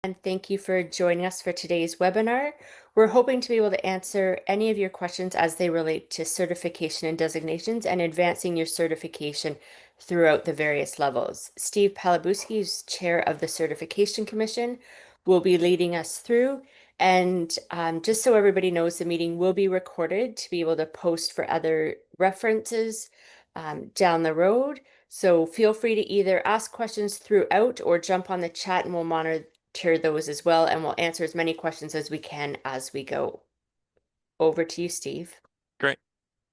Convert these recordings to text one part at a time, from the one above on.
And thank you for joining us for today's webinar. We're hoping to be able to answer any of your questions as they relate to certification and designations and advancing your certification throughout the various levels. Steve Palabuski, who's chair of the Certification Commission, will be leading us through. And just so everybody knows, the meeting will be recorded to be able to post for other references down the road. So feel free to either ask questions throughout or jump on the chat and we'll monitor those as well, and we'll answer as many questions as we can as we go. Over to you, Steve. Great.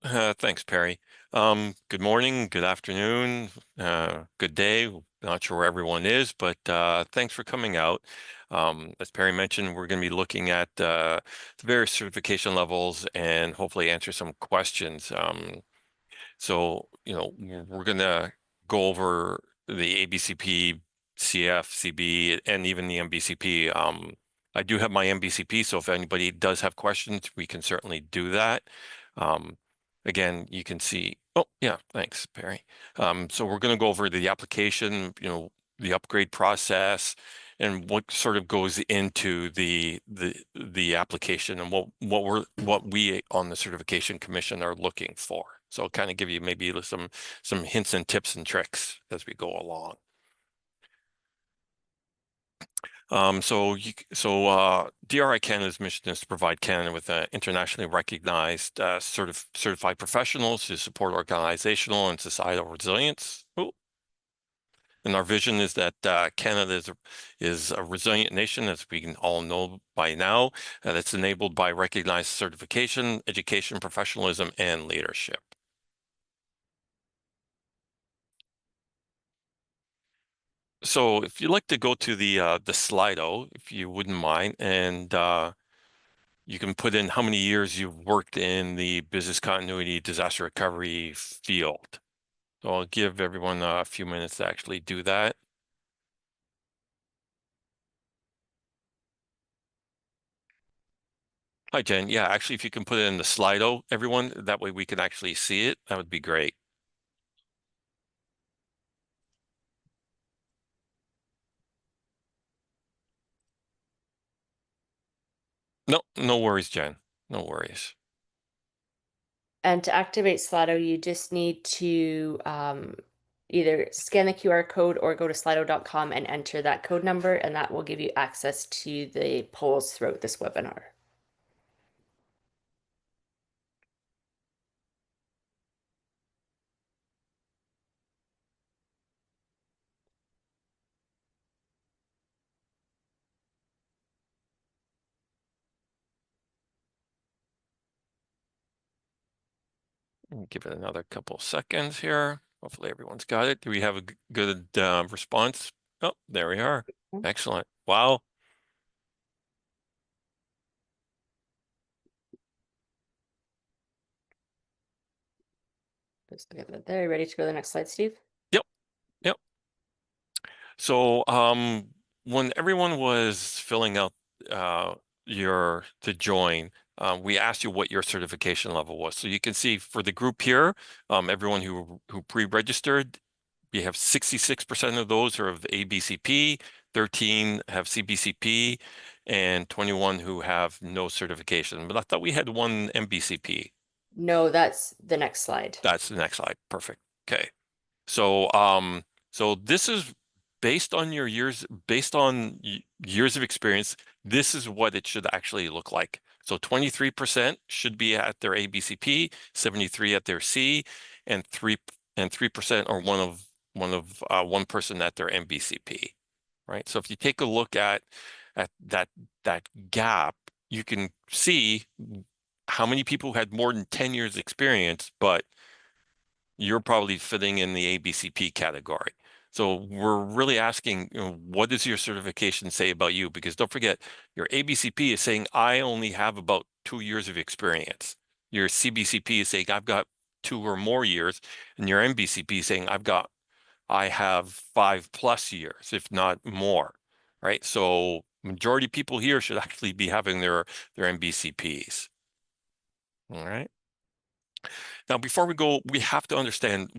Thanks, Perry. Good morning, good afternoon, good day. Not sure where everyone is, but thanks for coming out. As Perry mentioned, we're going to be looking at the various certification levels and hopefully answer some questions. So, we're going to go over the ABCP, CF, CB, and even the MBCP. I do have my MBCP, so if anybody does have questions, we can certainly do that. Again, you can see, oh yeah, thanks, Perry. So we're going to go over the application, the upgrade process, and what sort of goes into the application and what we on the Certification Commission are looking for. So I'll kind of give you maybe some hints and tips and tricks as we go along. DRI Canada's mission is to provide Canada with internationally recognized certified professionals to support organizational and societal resilience. Ooh. And our vision is that Canada is a resilient nation, as we can all know by now, that's enabled by recognized certification, education, professionalism, and leadership. So if you'd like to go to the Slido, if you wouldn't mind, and you can put in how many years you've worked in the business continuity disaster recovery field. So I'll give everyone a few minutes to actually do that. Hi, Jen. Yeah, actually, if you can put it in the Slido, everyone, that way we can actually see it, that would be great. No, no worries, Jen. No worries. And to activate Slido, you just need to either scan the QR code or go to slido.com and enter that code number, and that will give you access to the polls throughout this webinar. Give it another couple seconds here. Hopefully everyone's got it. Do we have a good response? Oh, there we are. Excellent. Wow. Just look at that there. Ready to go to the next slide, Steve? Yep. Yep. So when everyone was filling out to join, we asked you what your certification level was. So you can see for the group here, everyone who pre-registered, we have 66% of those are of ABCP, 13 have CBCP, and 21 who have no certification. But I thought we had one MBCP. No, that's the next slide. That's the next slide. Perfect. Okay. So so this is based on your years, based on years of experience, this is what it should actually look like. So 23% should be at their ABCP, 73 at their C, and 3% or one person at their MBCP, right? So if you take a look at that gap, you can see how many people had more than 10 years experience, but you're probably fitting in the ABCP category. So we're really asking, what does your certification say about you? Because don't forget, your ABCP is saying, I only have about 2 years of experience. Your CBCP is saying, I've got 2 or more years. And your MBCP is saying, I have 5+ years, if not more, right? So majority of people here should actually be having their MBCPs. All right. Now, before we go, we have to understand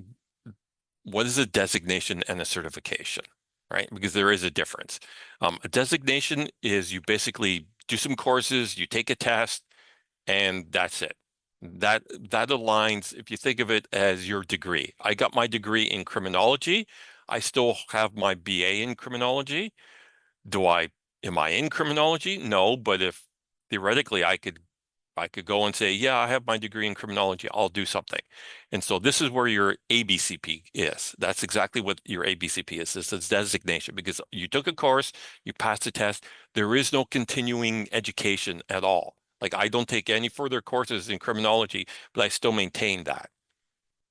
what is a designation and a certification. right? Because there is a difference. A designation is you basically do some courses, you take a test, and that's it. That aligns, if you think of it as your degree. I got my degree in criminology. I still have my BA in criminology. Do I, am I in criminology? No, but if theoretically I could go and say, yeah, I have my degree in criminology, I'll do something. And so this is where your ABCP is. That's exactly what your ABCP is. This is designation because you took a course, you passed the test. There is no continuing education at all. Like I don't take any further courses in criminology, but I still maintain that,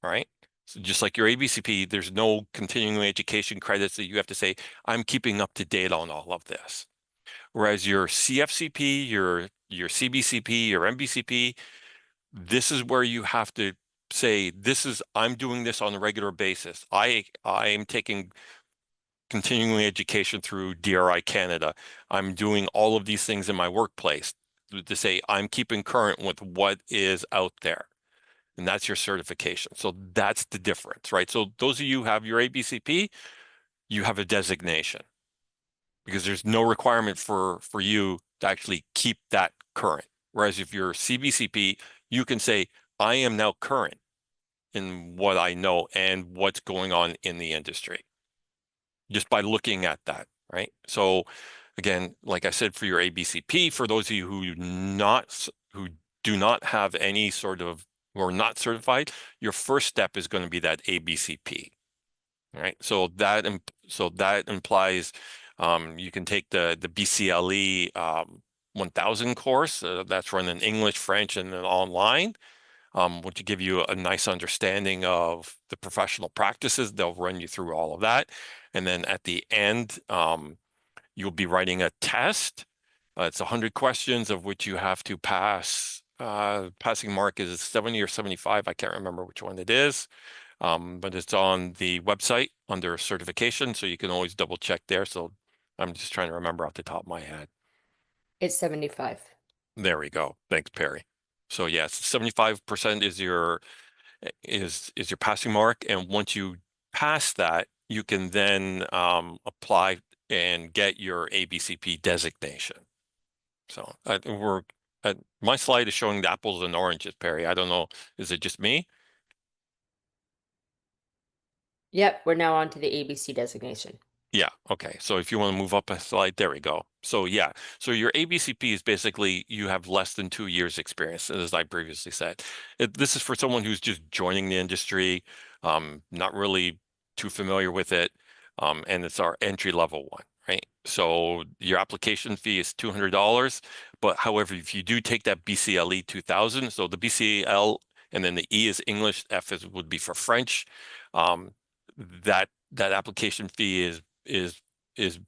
right? So just like your ABCP, there's no continuing education credits that you have to say, I'm keeping up to date on all of this. Whereas your CFCP, your CBCP, your MBCP, this is where you have to say, this is, I'm doing this on a regular basis. I am taking continuing education through DRI Canada. I'm doing all of these things in my workplace to say I'm keeping current with what is out there. And that's your certification. So that's the difference, right? So those of you who have your ABCP, you have a designation because there's no requirement for you to actually keep that current. Whereas if you're CBCP, you can say, I am now current in what I know and what's going on in the industry just by looking at that, right? So again, like I said, for your ABCP, for those of you who do not have any sort of who are not certified, your first step is going to be that ABCP, right? So that implies you can take the BCLE 1000 course that's run in English, French, and then online, which will give you a nice understanding of the professional practices. They'll run you through all of that. And then at the end, you'll be writing a test. It's 100 questions of which you have to pass. Passing mark is 70 or 75. I can't remember which one it is. But it's on the website under certification, so you can always double check there. So I'm just trying to remember off the top of my head. It's 75. There we go. Thanks, Perry. So yes, 75% is your passing mark, and once you pass that, you can then apply and get your ABCP designation. So my slide is showing the apples and oranges, Perry. I don't know, is it just me? Yep, we're now on to the ABC designation. Yeah, okay. So if you want to move up a slide, there we go. So yeah, so your ABCP is basically you have less than 2 years experience, as I previously said. This is for someone who's just joining the industry, not really too familiar with it, and it's our entry level one, right? So your application fee is $200, but however, if you do take that BCLE 2000, so the BCL and then the E is English, would be for French, that application fee is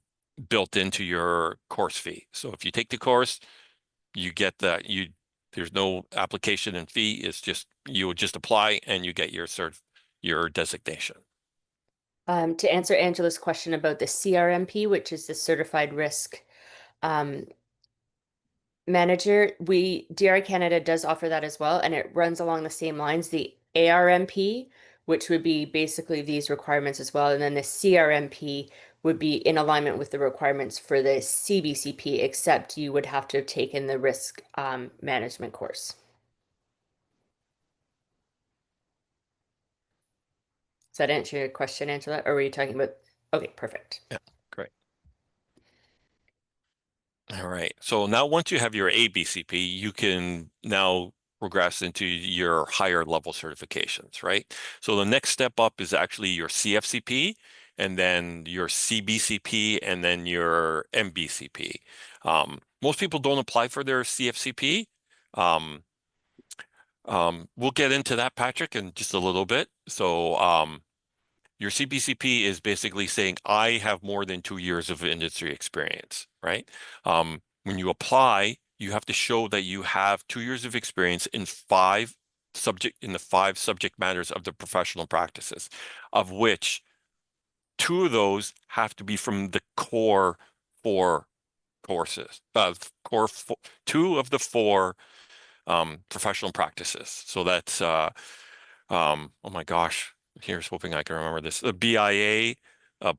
built into your course fee. So if you take the course, you get that there's no application and fee. It's just you would just apply and you get your designation. To answer Angela's question about the CRMP, which is the Certified Risk um, Manager, DRI Canada does offer that as well, and it runs along the same lines. The ARMP, which would be basically these requirements as well, and then the CRMP would be in alignment with the requirements for the CBCP, except you would have to have taken the risk management course. Does that answer your question, Angela? Or were you talking about? Okay, perfect. Yeah, great. All right. So now once you have your ABCP, you can now progress into your higher level certifications, right? So the next step up is actually your CFCP and then your CBCP and then your MBCP. Most people don't apply for their CFCP. Um, we'll get into that, Patrick, in just a little bit. So your CBCP is basically saying, I have more than 2 years of industry experience, right? When you apply, you have to show that you have 2 years of experience in the five subject matters of the professional practices, of which two of those have to be from the core four courses, two of the four professional practices. So that's oh my gosh, here's hoping I can remember this. The BIA,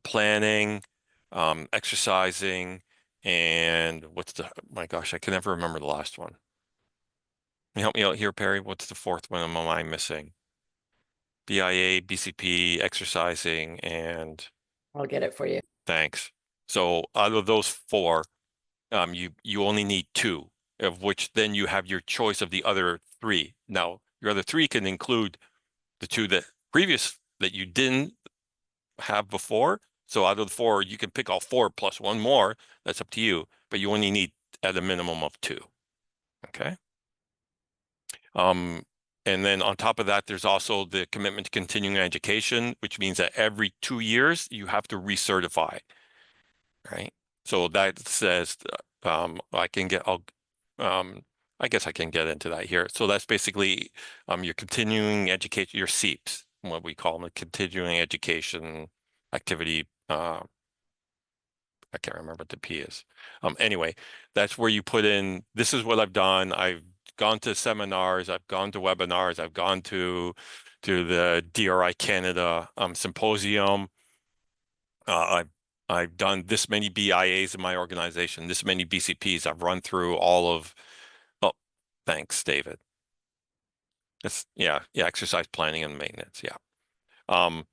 planning, exercising, and my gosh, I can never remember the last one. Can you help me out here, Perry? What's the fourth one am I missing? BIA, BCP, exercising, and I'll get it for you. thanks. So out of those four, you only need two, of which then you have your choice of the other three. Now, your other three can include the two that you didn't have before. So out of the four, you can pick all four plus one more. That's up to you, but you only need at a minimum of two. Okay. Um, and then on top of that, there's also the commitment to continuing education, which means that every 2 years you have to recertify, right? So that says, I can get, um, I guess I can get into that here. So that's basically your continuing education, your CEEPs, what we call them, a continuing education activity. I can't remember what the P is. Anyway, that's where you put in, this is what I've done. I've gone to seminars, I've gone to webinars, I've gone to the DRI Canada symposium. I've done this many BIAs in my organization, this many BCPs. I've run through all of, oh, thanks, David. Yeah, exercise planning and maintenance. Yeah. Um,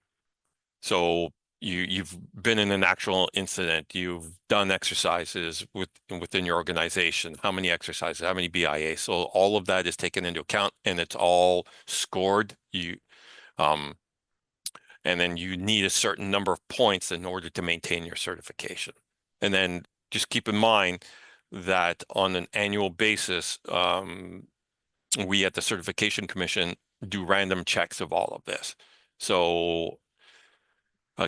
So you've been in an actual incident, you've done exercises within your organization, how many exercises, how many BIA. So all of that is taken into account and it's all scored. Um and then you need a certain number of points in order to maintain your certification. And then just keep in mind that on an annual basis, we at the Certification Commission do random checks of all of this. So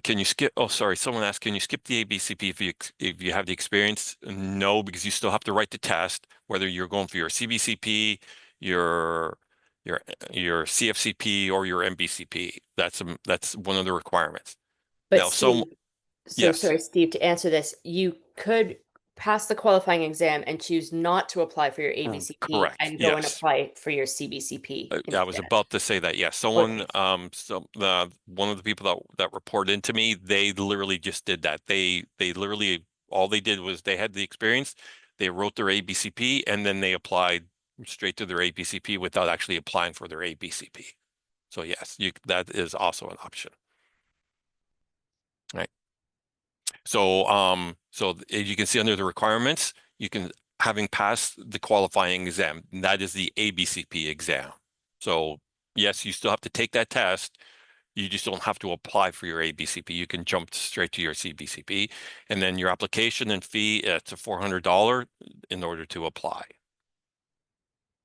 can you skip? Oh, sorry. Someone asked, can you skip the ABCP if you have the experience? No, because you still have to write the test, whether you're going for your CBCP, your your your CFCP, or your MBCP. That's one of the requirements. But Now, so Steve, so yes, sorry, Steve, to answer this, you could pass the qualifying exam and choose not to apply for your ABCP correct. and go and Yes. apply for your CBCP I was instead. about to say that. Yes, Okay. one of the people that reported into me, they literally just did that. They literally all they did was they had the experience, they wrote their ABCP, and then they applied straight to their ABCP without actually applying for their ABCP. So yes, that is also an option, right? So as you can see under the requirements, you can having passed the qualifying exam, and that is the ABCP exam. So yes, you still have to take that test. You just don't have to apply for your ABCP. You can jump straight to your CBCP, and then your application and fee, it's a $400 in order to apply.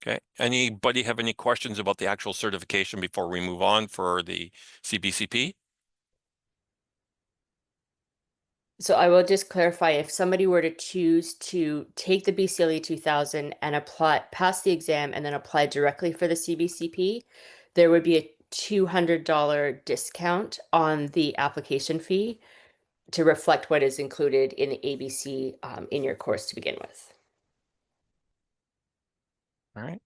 Okay. Anybody have any questions about the actual certification before we move on for the CBCP? So I will just clarify, if somebody were to choose to take the BCLE 2000 and apply, pass the exam and then apply directly for the CBCP, there would be a $200 discount on the application fee to reflect what is included in the ABC in your course to begin with. All right.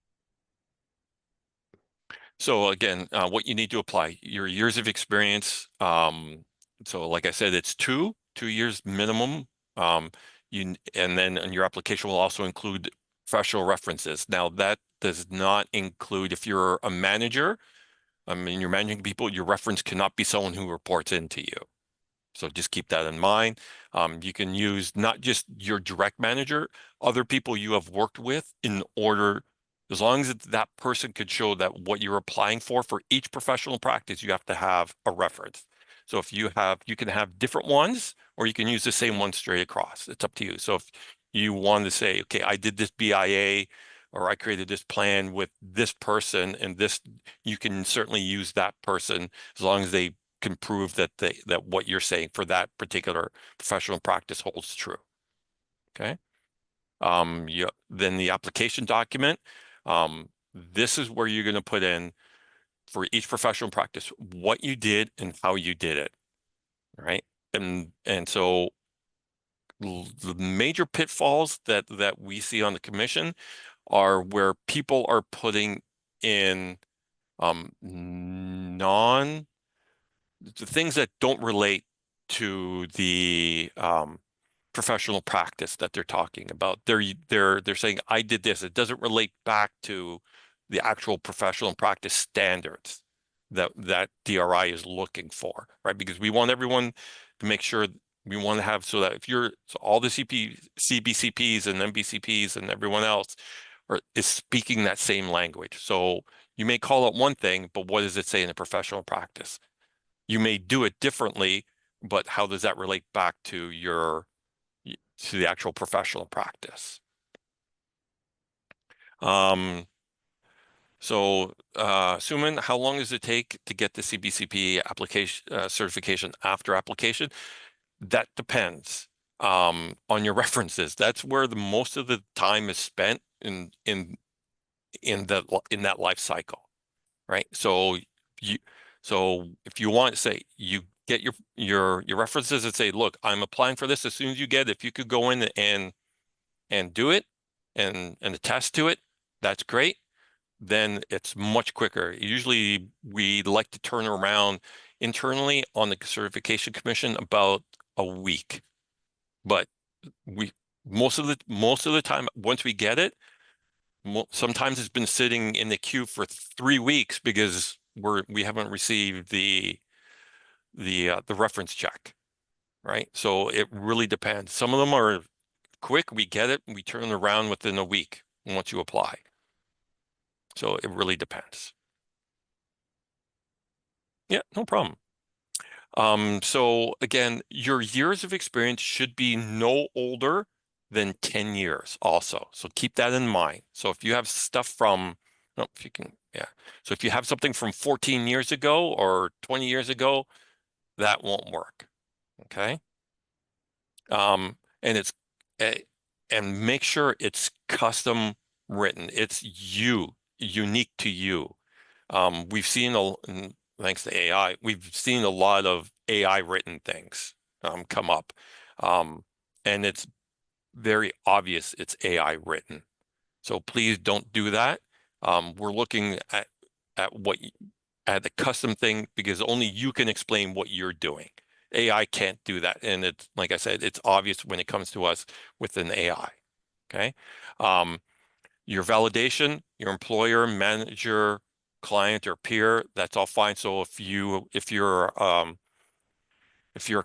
So again, what you need to apply, your years of experience. So like I said, it's two years minimum. And then your application will also include professional references. Now that does not include if you're a manager. I mean, you're managing people, your reference cannot be someone who reports into you. So just keep that in mind. You can use not just your direct manager, other people you have worked with in order, as long as that person could show that what you're applying for each professional practice, you have to have a reference. So if you can have different ones, or you can use the same one straight across. It's up to you. So if you want to say, okay, I did this BIA, or I created this plan with this person and this, you can certainly use that person as long as they can prove that that what you're saying for that particular professional practice holds true. Okay. Then the application document. This is where you're going to put in for each professional practice what you did and how you did it. Right. And so the major pitfalls that we see on the commission are where people are putting in non the things that don't relate to the professional practice that they're talking about. They're saying I did this. It doesn't relate back to the actual professional practice standards that DRI is looking for, right? Because we want everyone to make sure we want to have so that if you're so all the CBCPs and MBCPs and everyone else is speaking that same language. So you may call it one thing, but what does it say in a professional practice? You may do it differently, but how does that relate back to the actual professional practice? Suman, how long does it take to get the CBCP application certification after application? That depends on your references. That's where the most of the time is spent in that life cycle, right? You so if you want to say you get your references and say, look, I'm applying for this as soon as you get it, if you could go in and do it and attest to it, that's great. Then it's much quicker. Usually we like to turn around internally on the certification commission about a week. But we most of the time once we get it, sometimes it's been sitting in the queue for 3 weeks because we haven't received the reference check, right? So it really depends. Some of them are quick, we get it, we turn it around within a week once you apply. So it really depends. Yeah, no problem. So again, your years of experience should be no older than 10 years also. So keep that in mind. So if you have stuff from, no, if you can, yeah. So if you have something from 14 years ago or 20 years ago, that won't work. Okay. And it's, and make sure it's custom written. It's unique to you. We've seen thanks to AI, we've seen a lot of AI written things come up. And it's very obvious it's AI written. So please don't do that. We're looking at what at the custom thing because only you can explain what you're doing. AI can't do that. And it's like I said, it's obvious when it comes to us with an AI. Okay. Your validation, your employer, manager, client, or peer, that's all fine. So if you're a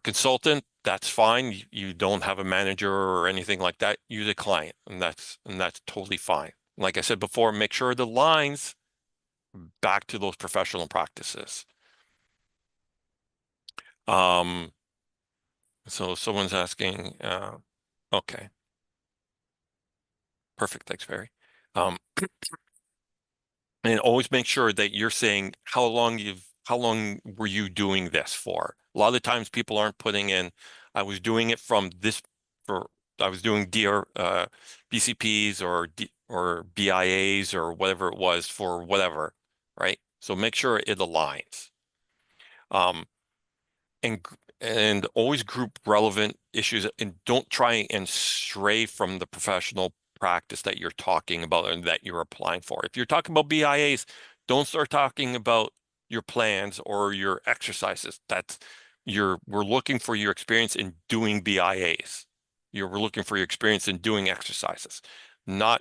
consultant, that's fine. You don't have a manager or anything like that. Use a client, and that's totally fine. Like I said before, make sure the lines back to those professional practices. So someone's asking, okay, perfect. Thanks, Barry. And always make sure that you're saying how long were you doing this for? A lot of the times people aren't putting in, I was doing it from this I was doing BCPs or BIAs or whatever it was for whatever, right? So make sure it aligns. Um, and and always group relevant issues and don't try and stray from the professional practice that you're talking about and that you're applying for. If you're talking about BIAs, don't start talking about your plans or your exercises. We're looking for your experience in doing BIAs. We're looking for your experience in doing exercises, not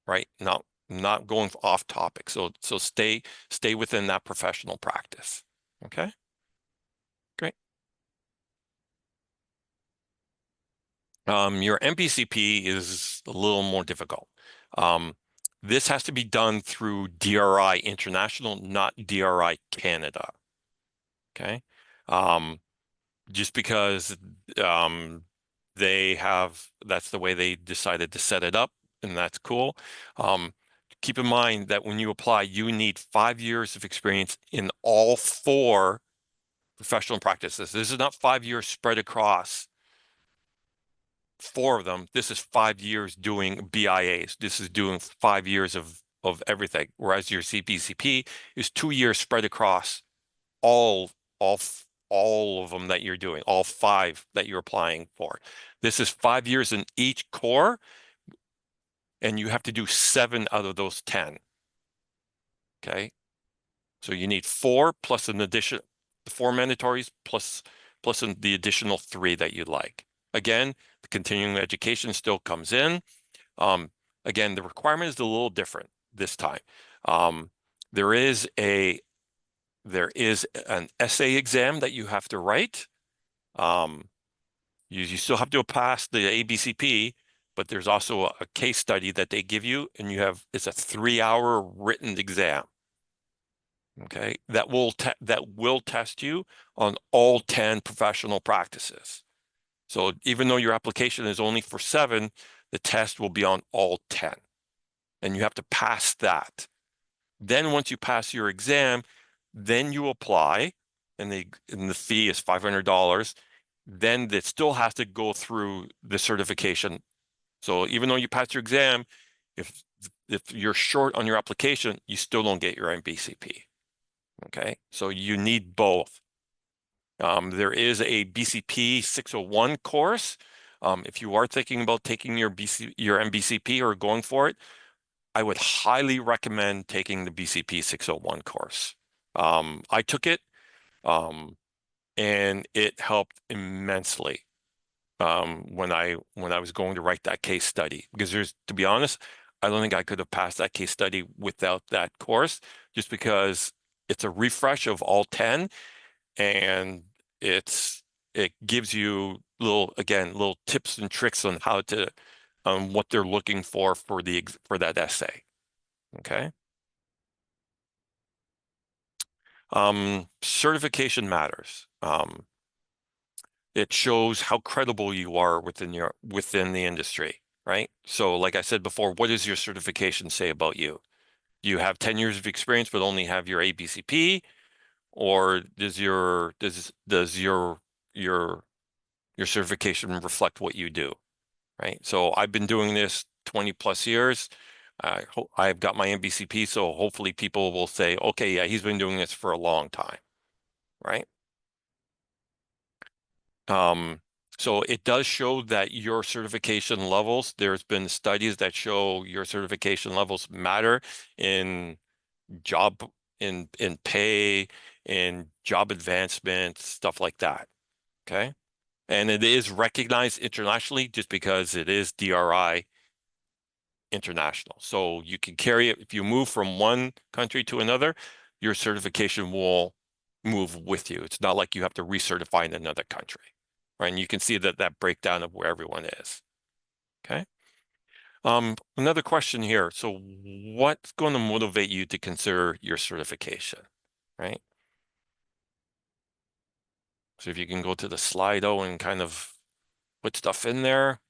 right, not going off topic. So stay within that professional practice. Okay, great. Your MPCP is a little more difficult. This has to be done through DRI International, not DRI Canada. Okay. Just because that's the way they decided to set it up, and that's cool. Keep in mind that when you apply, you need 5 years of experience in all 4 professional practices. This is not 5 years spread across 4 of them. This is 5 years doing BIAs. This is doing 5 years of everything. Whereas your CPCP is 2 years spread across all all all of them that you're doing, all 5 that you're applying for. This is 5 years in each core, and you have to do 7 out of those 10. Okay, so you need 4 plus an addition, the 4 mandatories plus plus the additional 3 that you'd like. Again, the continuing education still comes in. Again, the requirement is a little different this time. Um, there is an essay exam that you have to write. You still have to pass the ABCP, but there's also a case study that they give you, and it's a 3-hour written exam. Okay, that will test you on all 10 professional practices. So even though your application is only for 7, the test will be on all 10, and you have to pass that. Then once you pass your exam, then you apply, and the fee is $500. Then it still has to go through the certification. So even though you pass your exam, if you're short on your application, you still don't get your MBCP. Okay, so you need both. There is a BCP 601 course. If you are thinking about taking your MBCP or going for it, I would highly recommend taking the BCP 601 course. I took it, and it helped immensely when I was going to write that case study. Because to be honest, I don't think I could have passed that case study without that course, just because it's a refresh of all 10, and it gives you little tips and tricks on how to what they're looking for that essay. Okay. Certification matters. It shows how credible you are within the industry, right? So like I said before, what does your certification say about you? Do you have 10 years of experience but only have your ABCP, or does your certification reflect what you do, right? So I've been doing this 20 plus years. I've got my MBCP, so hopefully people will say, okay, yeah, he's been doing this for a long time, right? So it does show that your certification levels, there's been studies that show your certification levels matter in job, in pay, in job advancement, stuff like that. Okay. And it is recognized internationally just because it is DRI international. So you can carry it if you move from one country to another, your certification will move with you. It's not like you have to recertify in another country, right? And you can see that breakdown of where everyone is. Okay. Another question here. So what's going to motivate you to consider your certification, right? So if you can go to the Slido and kind of put stuff in there.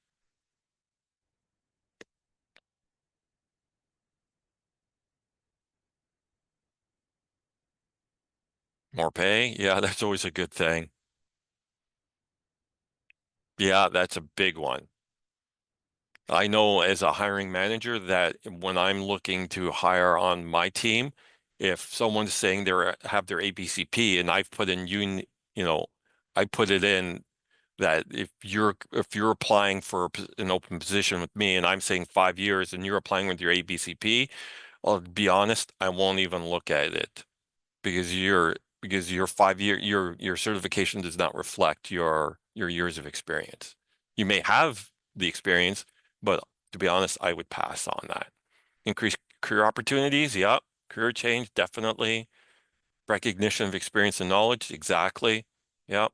More pay. Yeah, that's always a good thing. Yeah, that's a big one. I know as a hiring manager that when I'm looking to hire on my team, if someone's saying they have their ABCP and I've put in I put it in that if you're applying for an open position with me and I'm saying 5 years and you're applying with your ABCP, I'll be honest, I won't even look at it because your 5 year your certification does not reflect your years of experience. You may have the experience, but to be honest, I would pass on that. Increased career opportunities, yep. Career change, definitely. Recognition of experience and knowledge, exactly. Yep.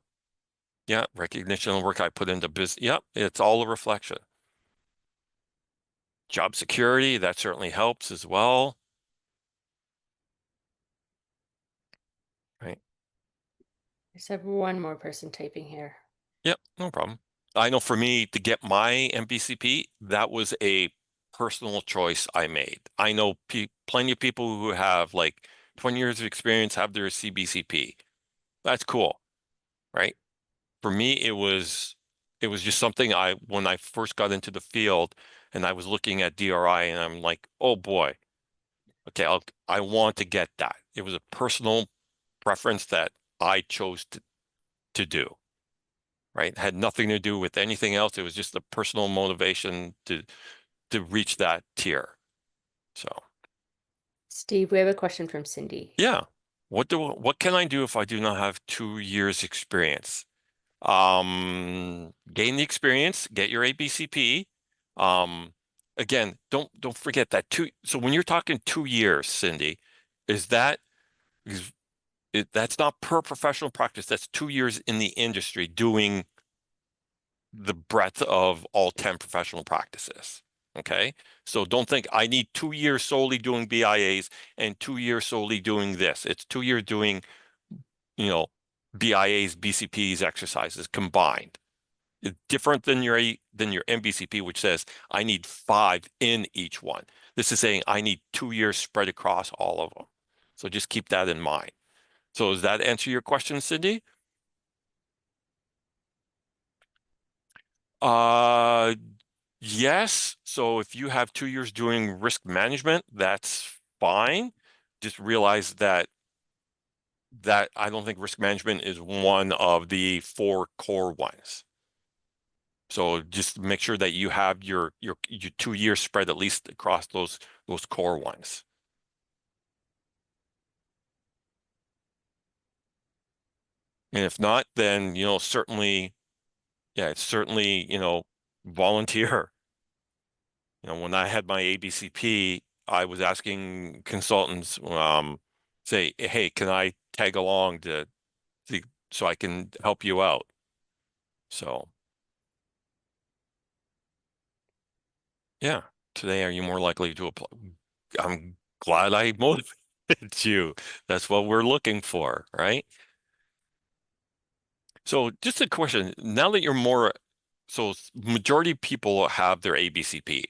Yeah, recognition of work I put into business. Yep, it's all a reflection. Job security, that certainly helps as well. Right. I just have one more person typing here. Yep, no problem. I know for me to get my MBCP, that was a personal choice I made. I know plenty of people who have like 20 years of experience have their CBCP. That's cool, right? For me, it was just something when I first got into the field and I was looking at DRI and I'm like, oh boy, okay, I want to get that. It was a personal preference that I chose to do. Right? Had nothing to do with anything else. It was just a personal motivation to reach that tier. So Steve, we have a question from Cindy. yeah. What can I do if I do not have 2 years experience? Gain the experience, get your ABCP. Um, Again, don't forget that two. So when you're talking 2 years, Cindy, is that is that's not per professional practice. That's 2 years in the industry doing the breadth of all 10 professional practices. Okay. So don't think I need 2 years solely doing BIAs and 2 years solely doing this. It's 2 years doing, you know, BIAs, BCPs, exercises combined. It's different than your MBCP, which says I need 5 in each one. This is saying I need 2 years spread across all of them. So just keep that in mind. So does that answer your question, Cindy? Uh, yes. So if you have 2 years doing risk management, that's fine. Just realize that I don't think risk management is one of the 4 core ones. So just make sure that you have your 2 years spread at least across those core ones. And if not, then certainly, yeah, it's certainly, volunteer. When I had my ABCP, I was asking consultants, say, hey, can I tag along to so I can help you out? So yeah, today are you more likely to apply? I'm glad I motivated you. That's what we're looking for, right? So just a question, now that you're more, so majority of people have their ABCP.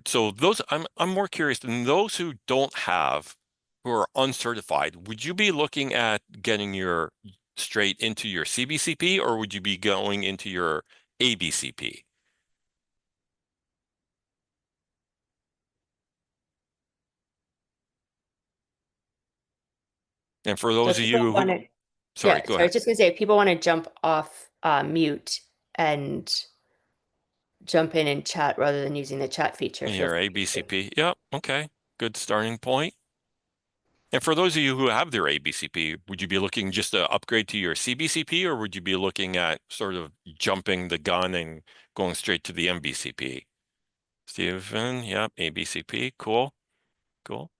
So those, I'm more curious than those who don't have, who are uncertified, would you be looking at getting your straight into your CBCP or would you be going into your ABCP? And for So those if of people you want who, to, sorry, yeah, go so I ahead. was just gonna say, if people want to jump off mute and jump in and chat rather than using the chat feature, feel Your free to. ABCP. Yep. Okay. Good starting point. And for those of you who have their ABCP, would you be looking just to upgrade to your CBCP or would you be looking at sort of jumping the gun and going straight to the MBCP? Stephen, yep, ABCP. Cool. Cool.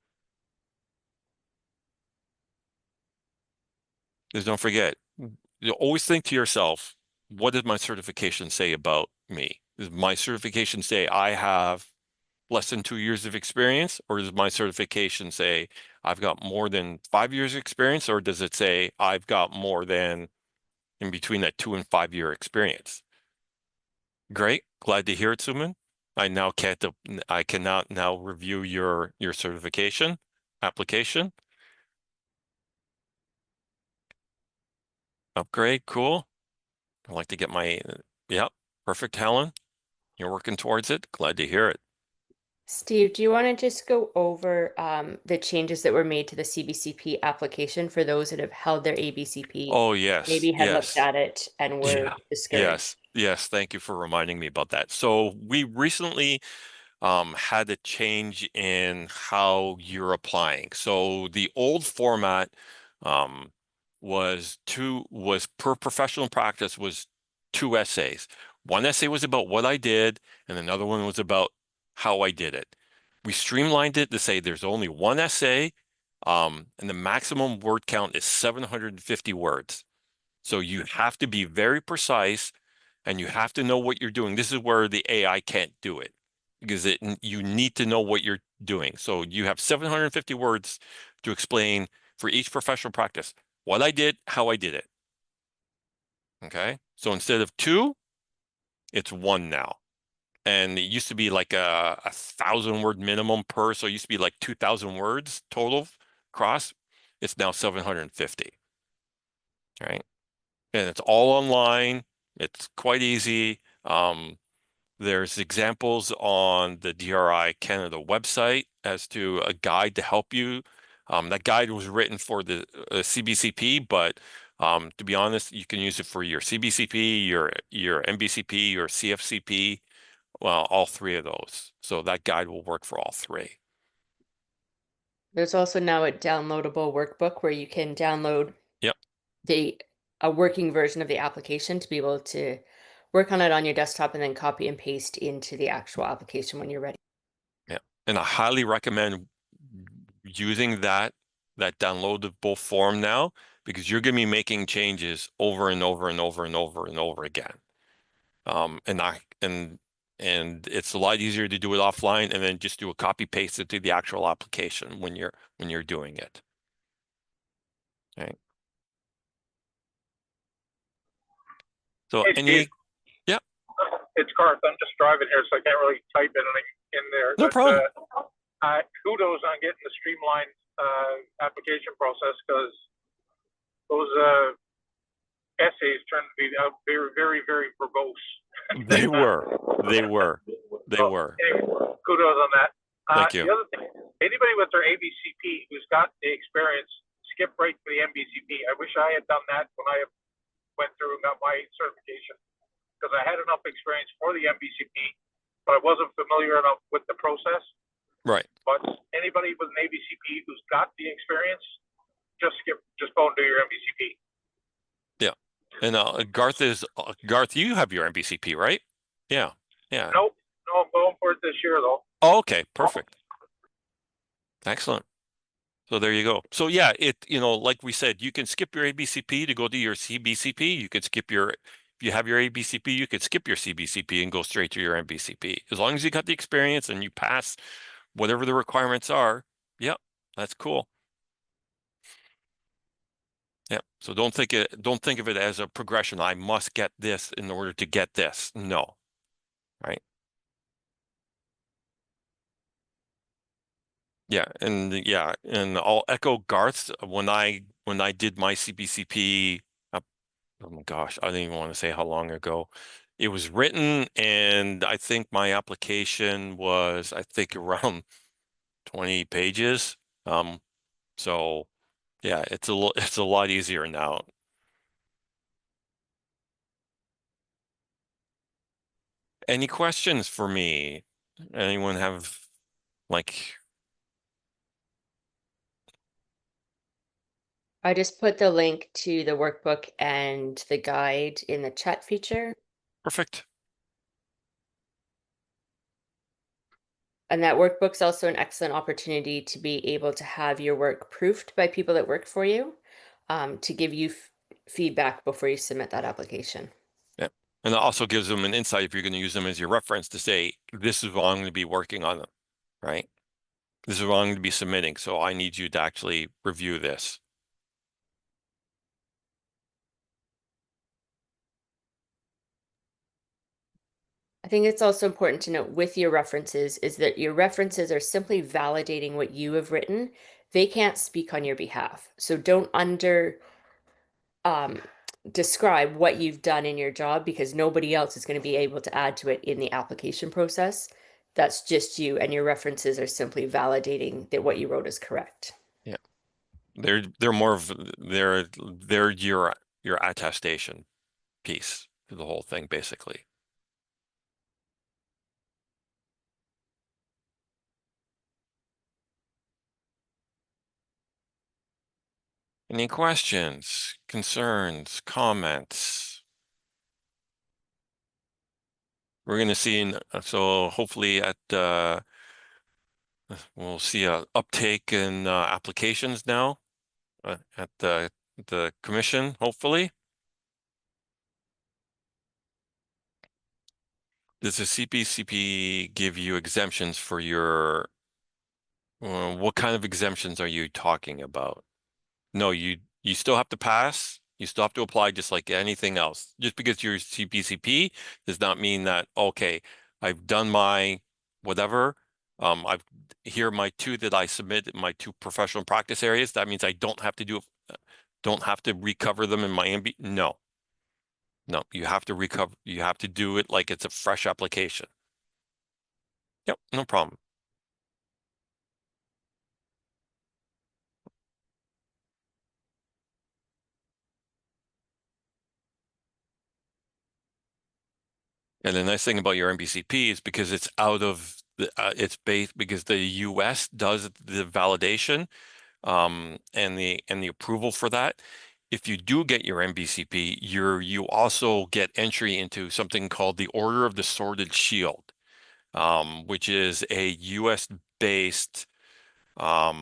Just don't forget, you always think to yourself, what does my certification say about me? Does my certification say I have less than 2 years of experience, or does my certification say I've got more than 5 years of experience, or does it say I've got more than in between that 2 and 5 year experience? Great, glad to hear it, Suman. I cannot now review your certification application. Upgrade, cool. I'd like to get my, yep, perfect, Helen. You're working towards it. Glad to hear it. Steve, do you want to just go over the changes that were made to the CBCP application for those that have held their ABCP, Oh, yes, maybe had looked yes. at it and were Yeah, yes, discouraged? yes. Thank you for reminding me about that. So we recently had a change in how you're applying. So the old format um, was per professional practice was 2 essays. One essay was about what I did, and another one was about how I did it. We streamlined it to say there's only one essay, and the maximum word count is 750 words. So you have to be very precise and you have to know what you're doing. This is where the AI can't do it because you need to know what you're doing. So you have 750 words to explain for each professional practice what I did, how I did it. Okay. So instead of two, it's one now. And it used to be like a 1,000 word minimum per. So it used to be like 2,000 words total cross. It's now 750. Right. And it's all online. It's quite easy. There's examples on the DRI Canada website as to a guide to help you. That guide was written for the CBCP, but to be honest, you can use it for your CBCP, your MBCP, your CFCP, well, all three of those. So that guide will work for all three. There's also now a downloadable workbook where you can download Yep. the a working version of the application to be able to work on it on your desktop and then copy and paste into the actual application when you're ready. Yeah. And I highly recommend using that downloadable form now, because you're going to be making changes over and over and over and over and over again. And it's a lot easier to do it offline and then just do a copy paste it to the actual application when you're doing it. Okay. So Hey, Steve, yeah, it's Garth. I'm just driving here, so I can't really type anything in there. no But problem. kudos on getting the streamlined application process, because those essays turned to be very, very, very verbose. They were. So, anyway, kudos on that. Thank The you. other thing, anybody with their ABCP who's got the experience, skip right to the MBCP. I wish I had done that when I went through and got my certification, because I had enough experience for the MBCP, but I wasn't familiar enough with the process. Right. But anybody with an ABCP who's got the experience, just go and do your MBCP. Yeah. And Garth, you have your MBCP, right? Yeah. Yeah. Nope, no, I'm going for it this year though. Oh, okay, perfect. Excellent. So there you go. So yeah, like we said, you can skip your ABCP to go to your CBCP. You could skip if you have your ABCP, you could skip your CBCP and go straight to your MBCP. As long as you got the experience and you pass whatever the requirements are, yep, that's cool. Yeah. So don't think of it as a progression. I must get this in order to get this. No. Right. Yeah, and I'll echo Garth's when I did my CBCP. Oh my gosh, I don't even want to say how long ago. It was written, and I think my application was, I think, around 20 pages. So yeah, it's a lot easier now. Any questions for me? Anyone have like I just put the link to the workbook and the guide in the chat feature. perfect? And that workbook's also an excellent opportunity to be able to have your work proofed by people that work for you, to give you feedback before you submit that application. Yeah. And it also gives them an insight if you're going to use them as your reference to say, this is what I'm going to be working on them, right? This is what I'm going to be submitting. So I need you to actually review this. I think it's also important to note with your references is that your references are simply validating what you have written. They can't speak on your behalf. So don't um, describe what you've done in your job, because nobody else is going to be able to add to it in the application process. That's just you, and your references are simply validating that what you wrote is correct. Yeah. They're more of they're your attestation piece to the whole thing, basically. Any questions, concerns, comments? We're going to see, so hopefully we'll see a uptake in applications now at the commission, hopefully. Does the CPCP give you exemptions for your, what kind of exemptions are you talking about? No, you still have to pass. You still have to apply just like anything else. Just because you're CPCP does not mean that, okay, I've done my whatever. Here are my two that I submit, my two professional practice areas. That means I don't have to recover them in my MB. No, you have to recover. You have to do it like it's a fresh application. Yep, no problem. And the nice thing about your MBCP is because it's out of it's based because the US does the validation and the approval for that. if you do get your MBCP, you also get entry into something called the Order of the Sworded Shield, which is a U.S. based, I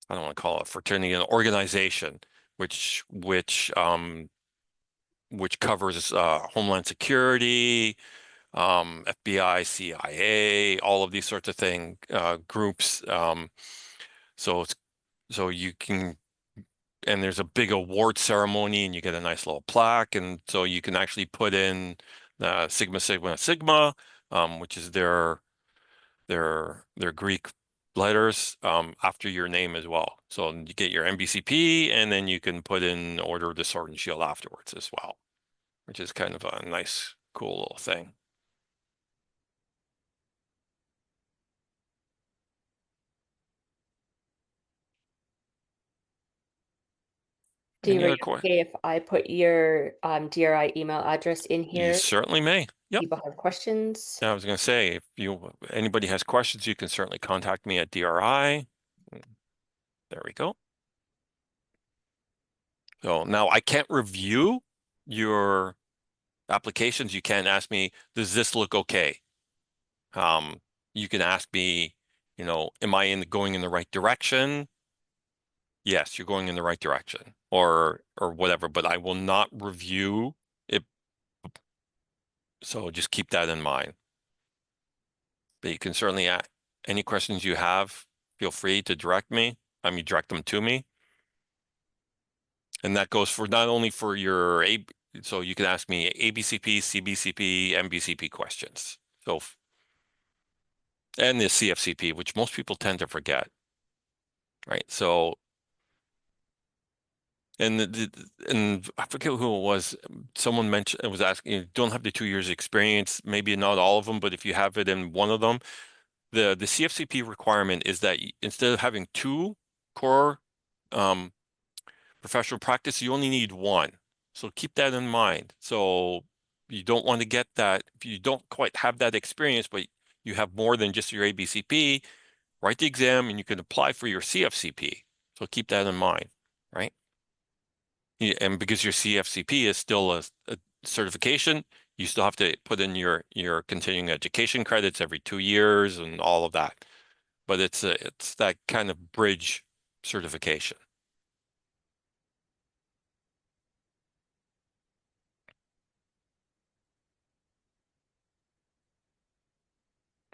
don't want to call it a fraternity, an organization, which covers Homeland Security, FBI, CIA, all of these sorts of groups. So you can, and there's a big award ceremony, and you get a nice little plaque, and so you can actually put in Sigma Sigma Sigma, which is their Greek letters after your name as well. So you get your MBCP, and then you can put in Order of the Sword and Shield afterwards as well, which is kind of a nice, cool little thing. Steve, Any are other you questions? okay if I put your DRI email address in You here? certainly may. Yep. People have questions. I was going to say, if anybody has questions, you can certainly contact me at DRI. There we go. So now I can't review your applications. You can't ask me, does this look okay? You can ask me, am I going in the right direction? Yes, you're going in the right direction, or whatever, but I will not review it. So just keep that in mind. But you can certainly ask any questions you have, feel free to direct them to me. And that goes for not only for your so you can ask me ABCP, CBCP, MBCP questions. So, and the CFCP, which most people tend to forget, right? So, and I forget who it was. Someone mentioned, it was asking, you don't have the 2 years experience, maybe not all of them, but if you have it in one of them, the CFCP requirement is that instead of having 2 core professional practice, you only need 1. So keep that in mind. So you don't want to get that, if you don't quite have that experience, but you have more than just your ABCP, write the exam and you can apply for your CFCP. So keep that in mind, right? And because your CFCP is still a certification, you still have to put in your continuing education credits every 2 years and all of that. But it's that kind of bridge certification.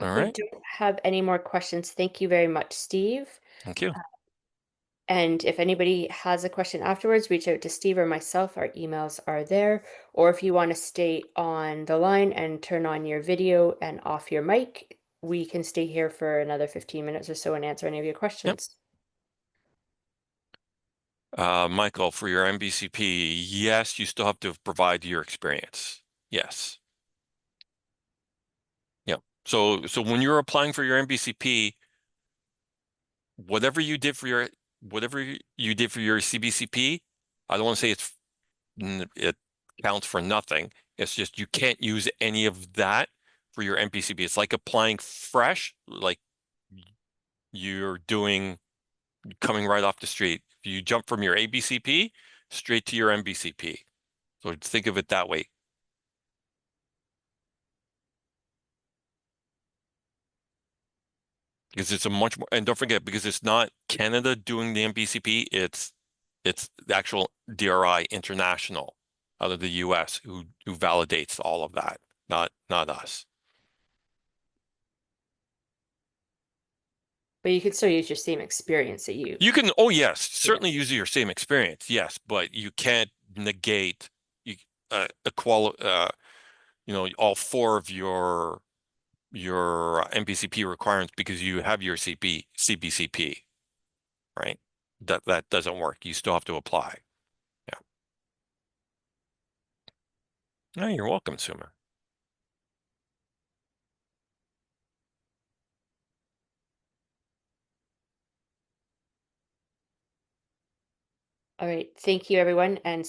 All We right. don't have any more questions. Thank you very much, Steve. Thank you. And if anybody has a question afterwards, reach out to Steve or myself. Our emails are there. Or if you want to stay on the line and turn on your video and off your mic, we can stay here for another 15 minutes or so and answer any of your questions. Michael, for your MBCP, yes, you still have to provide your experience. Yes. Yeah. So when you're applying for your MBCP, whatever you did for your CBCP, I don't want to say it counts for nothing. It's just you can't use any of that for your MBCP. It's like applying fresh, like you're coming right off the street. You jump from your ABCP straight to your MBCP. So think of it that way. Because it's a much more, and don't forget, because it's not Canada doing the MBCP, it's the actual DRI International out of the US who validates all of that, not us. But you could still use your same experience that you. You can, oh yes, certainly Yeah. use your same experience, yes, but you can't negate all 4 of your MBCP requirements because you have your CBCP, right? That doesn't work. You still have to apply. Yeah. No, you're welcome, Suma. All right. Thank you, everyone. And